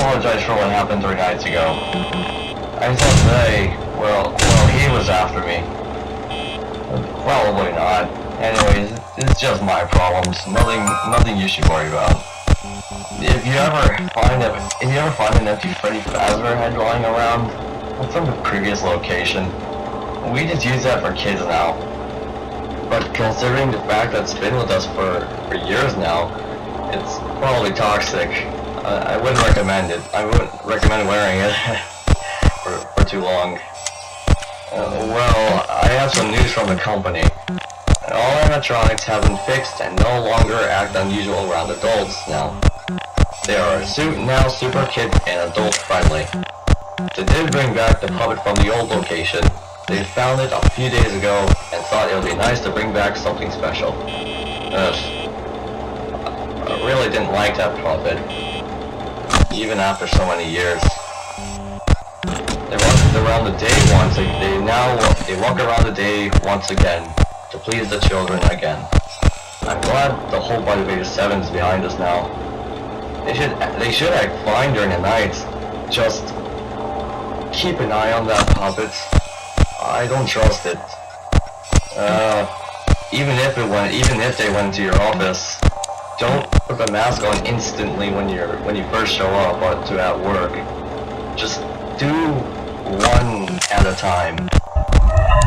apologize for what happened 3 nights ago. I thought they, well, he was after me. Probably not. Anyways, it's just my problems. Nothing you should worry about. If you ever find an empty Freddy Fazbear head lying around from the previous location, we just use that for kids now. But considering the fact that it's been with us for years now, it's probably toxic. I wouldn't recommend it. I wouldn't recommend wearing it for too long. Well, I have some news from the company. All animatronics have been fixed and no longer act unusual around adults now. They are now super kid and adult friendly. They did bring back the puppet from the old location. They found it a few days ago and thought it would be nice to bring back something special. I really didn't like that puppet, even after so many years. They walk around the day once. They walk around the day once again to please the children again. I'm glad the whole Body Beta 7 is behind us now. They should act fine during the night. Just keep an eye on that puppet. I don't trust it. Even if they went to your office, don't put the mask on instantly when you first show up or to at work. Just do one at a time.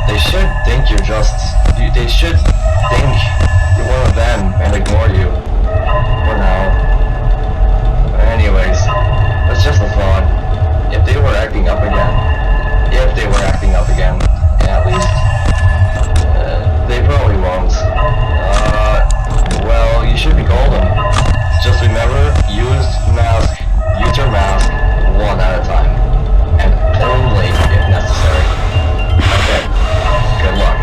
They should think they should think you're one of them and ignore you. For now. Anyways, that's just a thought. If they were acting up again, at least, they probably won't. Well, you should be golden. Just remember, use your mask one at a time, and only if necessary. Okay, good luck.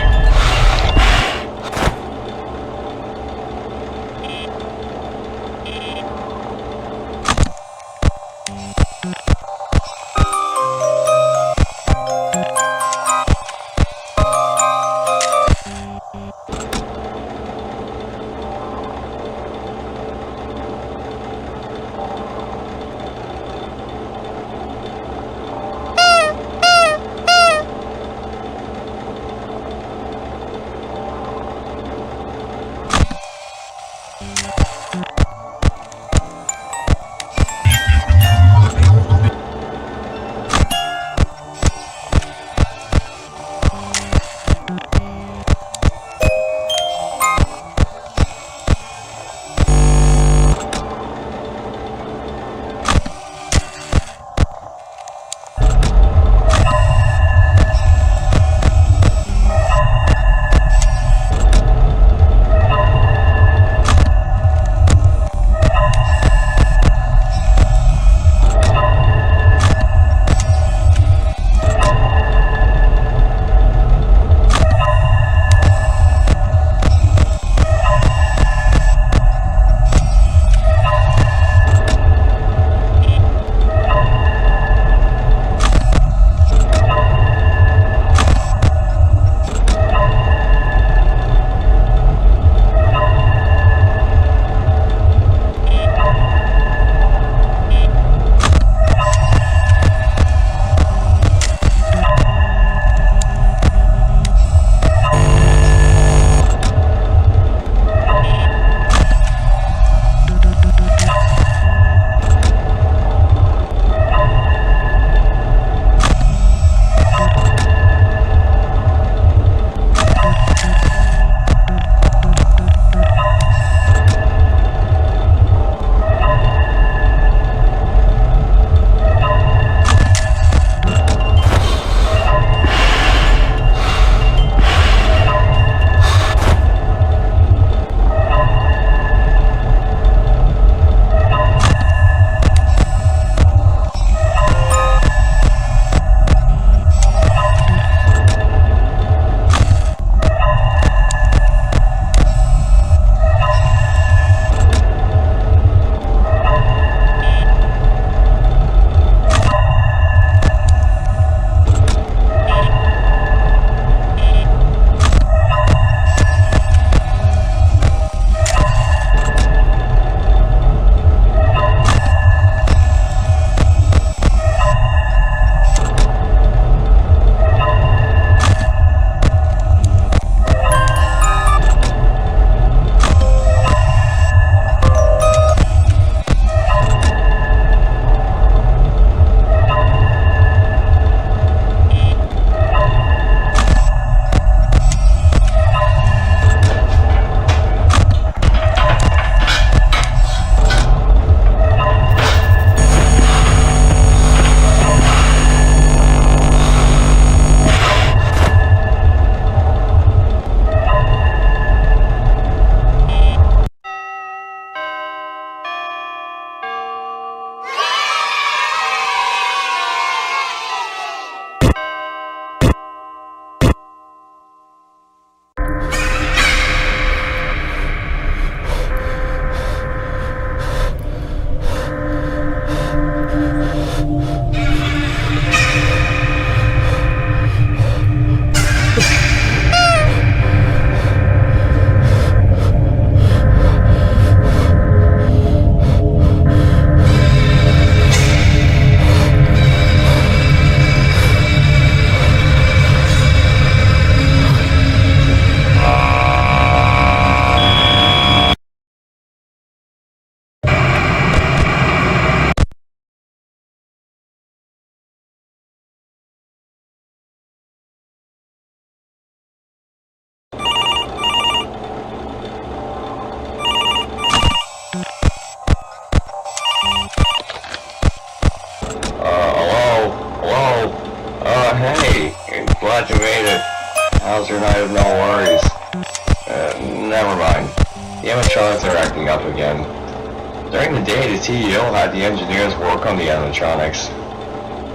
Hey, glad you made it. How's your night of no worries? Never mind. The animatronics are acting up again. During the day, the CEO had the engineers work on the animatronics.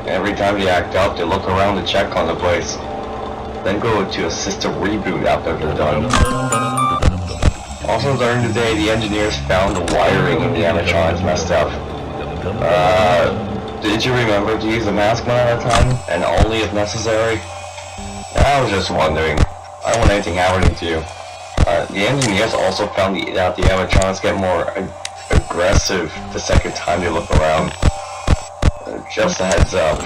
Every time they act up, they look around to check on the place. Then go to a system reboot after they're done. Also during the day, the engineers found the wiring of the animatronics messed up. Did you remember to use the mask one at a time, and only if necessary? I was just wondering. I don't want anything happening to you. The engineers also found that the animatronics get more aggressive the second time they look around. Just a heads up.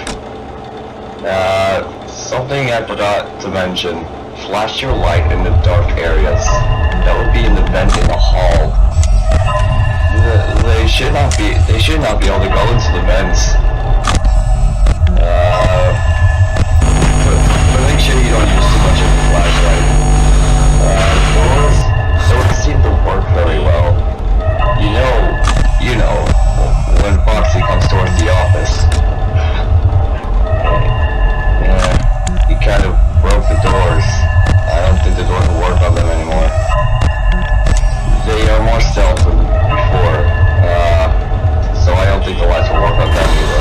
Something I forgot to mention. Flash your light in the dark areas. That would be in the vent in the hall. They should not be able to go into the vents. But make sure you don't use too much of the flashlight. Doors don't seem to work very well. You know, when Foxy comes towards the office. Yeah, he kind of broke the doors. I don't think the doors will work on them anymore. They are more stealth than before, so I don't think the lights will work on them either.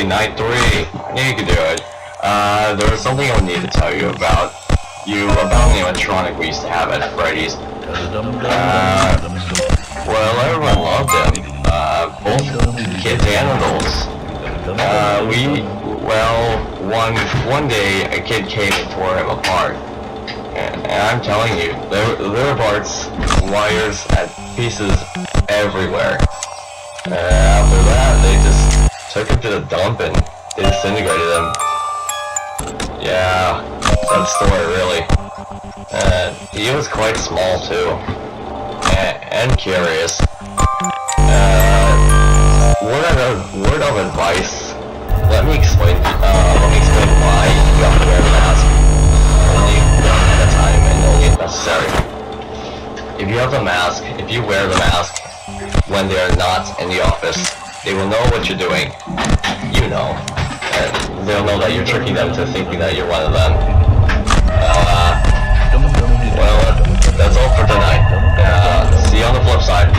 night 3. I knew you could do it. There was something I need to tell you about. About the animatronic we used to have at Freddy's. Well, everyone loved him. Both kids and adults. One day a kid came and tore him apart. And I'm telling you, there were parts, wires, and pieces everywhere. After that, they just took him to the dump and they disintegrated him. Yeah, sad story really. He was quite small too, and curious. Word of advice. Let me explain why you have to wear the mask. Only one at a time and only if necessary. If you wear the mask when they are not in the office, they will know what you're doing. You know. And they'll know that you're tricking them to thinking that you're one of them. Well, that's all for tonight. See you on the flip side.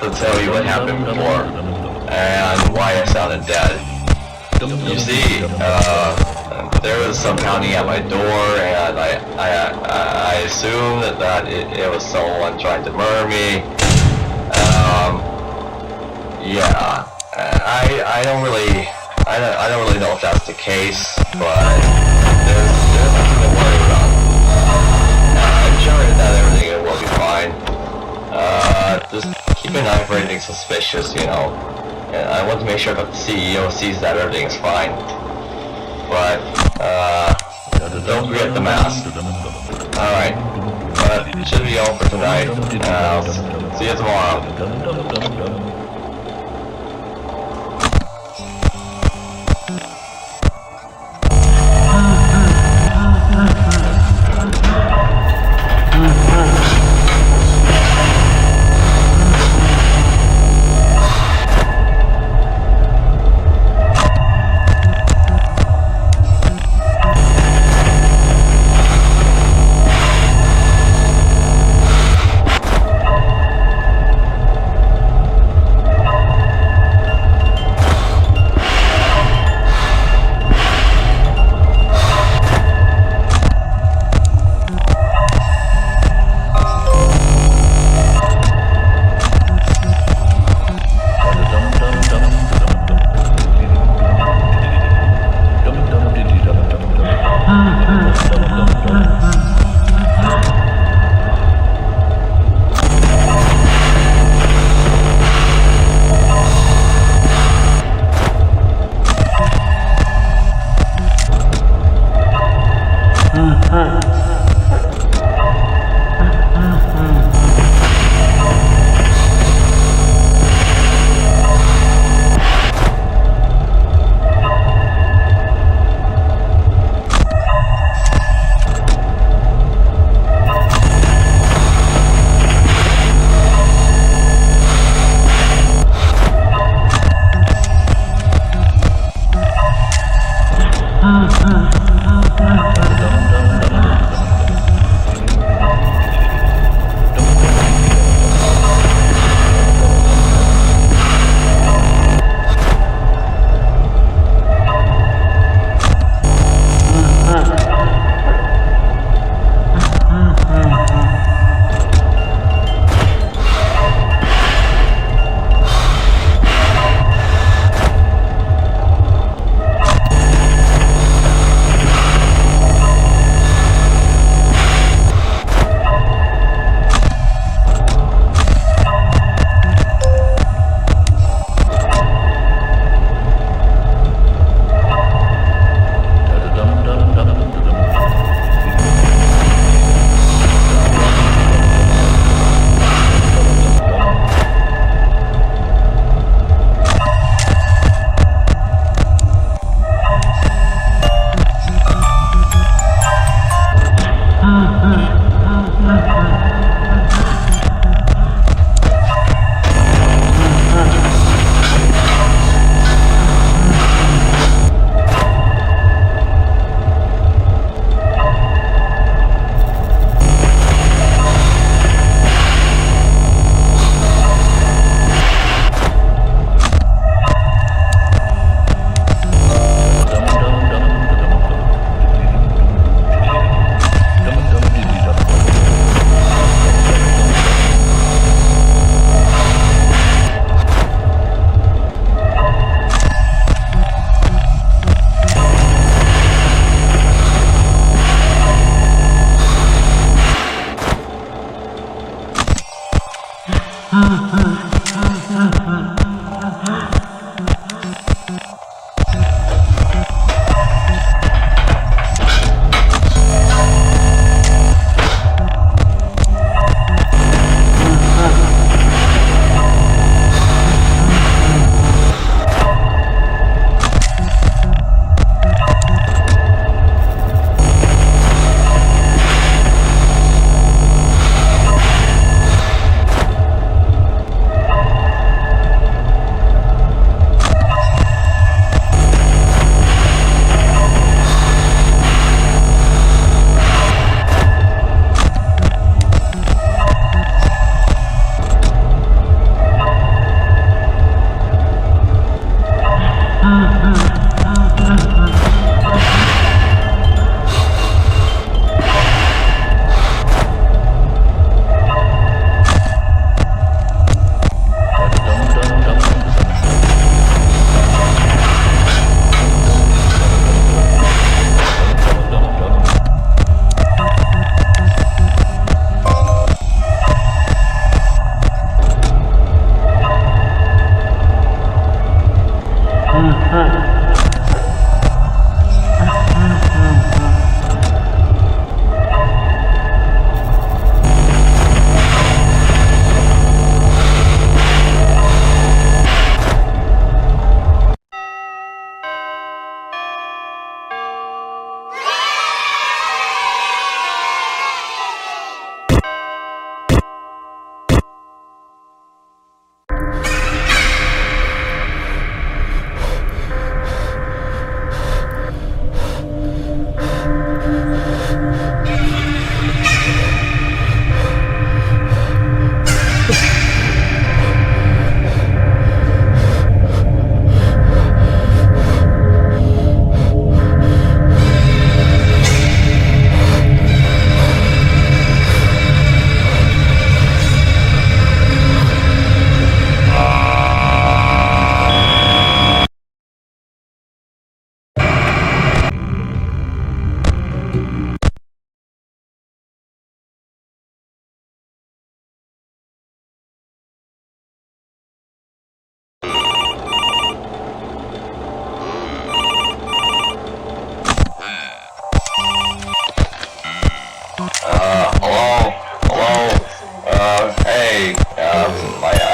have to tell you what happened before and why I sounded dead. You see, there was some pounding at my door, and I assumed that it was someone trying to murder me. Yeah, I don't really know if that's the case, but there's nothing to worry about. I'm sure that everything will be fine. Just keep an eye for anything suspicious, you know. And I want to make sure that the CEO sees that everything's fine. But, don't forget the mask. Alright. It should be all for tonight. I'll see you tomorrow.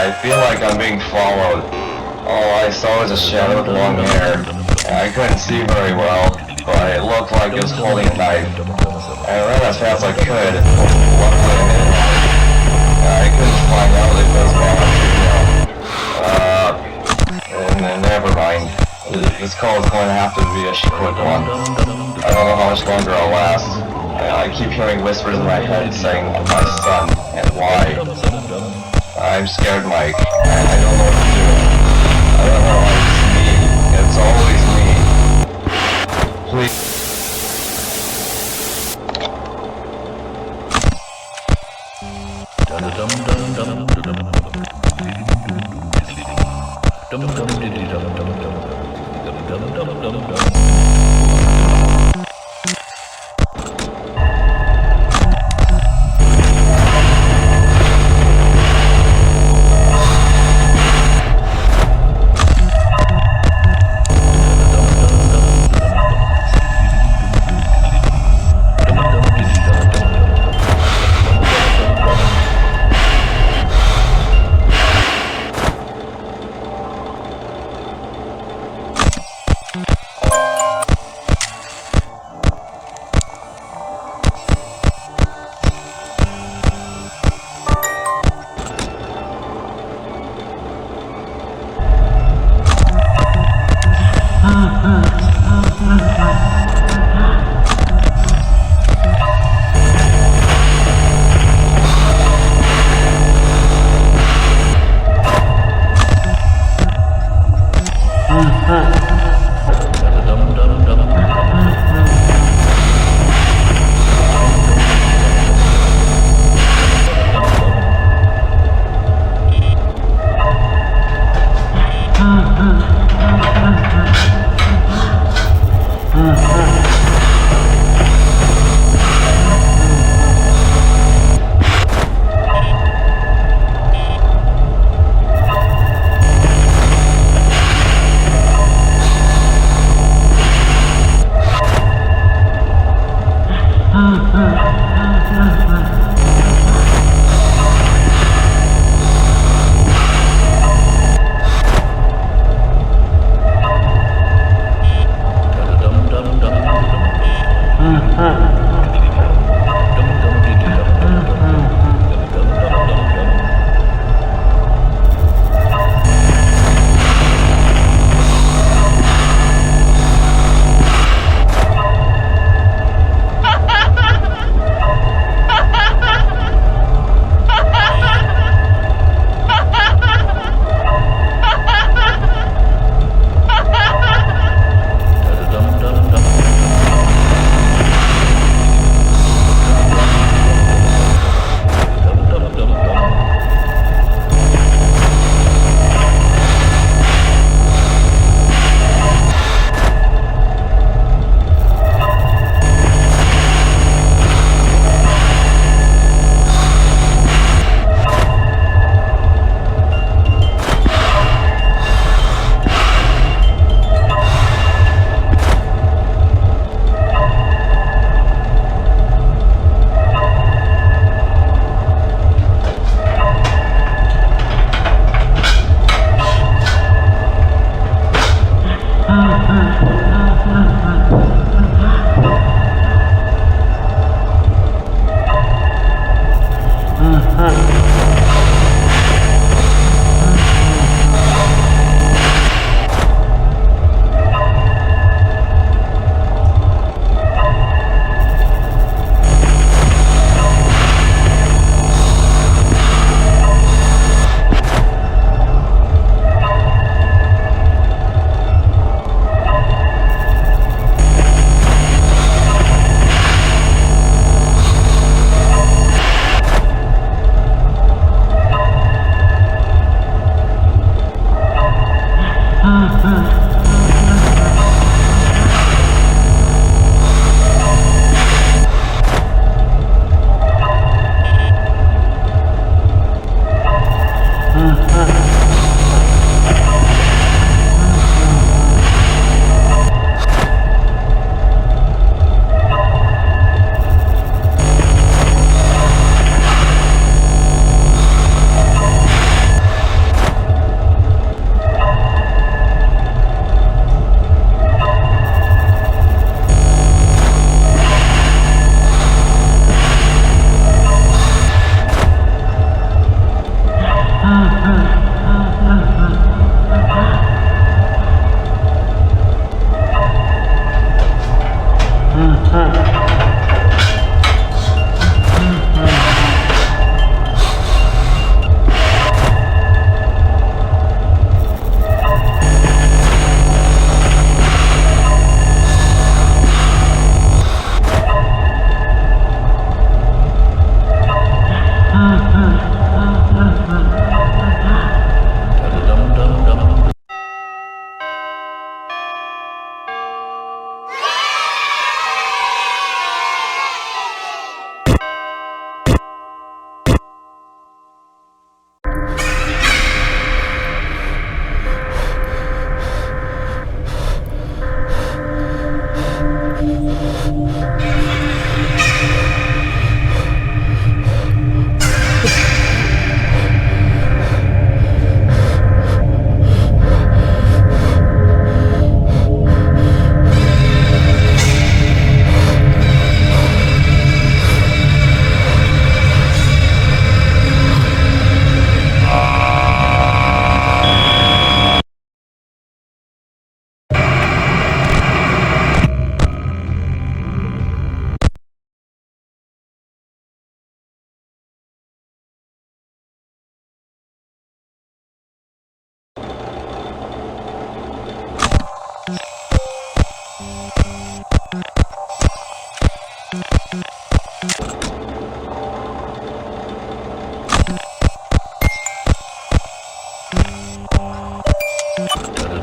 I feel like I'm being followed. All I saw was a shadow with long hair. I couldn't see very well, but it looked like it was holding a knife. I ran as fast as I could. Luckily, I couldn't find out if it was bad. Never mind. This call is going to have to be a quick one. I don't know how much longer I'll last. I keep hearing whispers in my head saying, my son, and why. I'm scared, Mike. I don't know what to do. I don't know why it's me. It's always me. Please.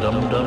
dum dum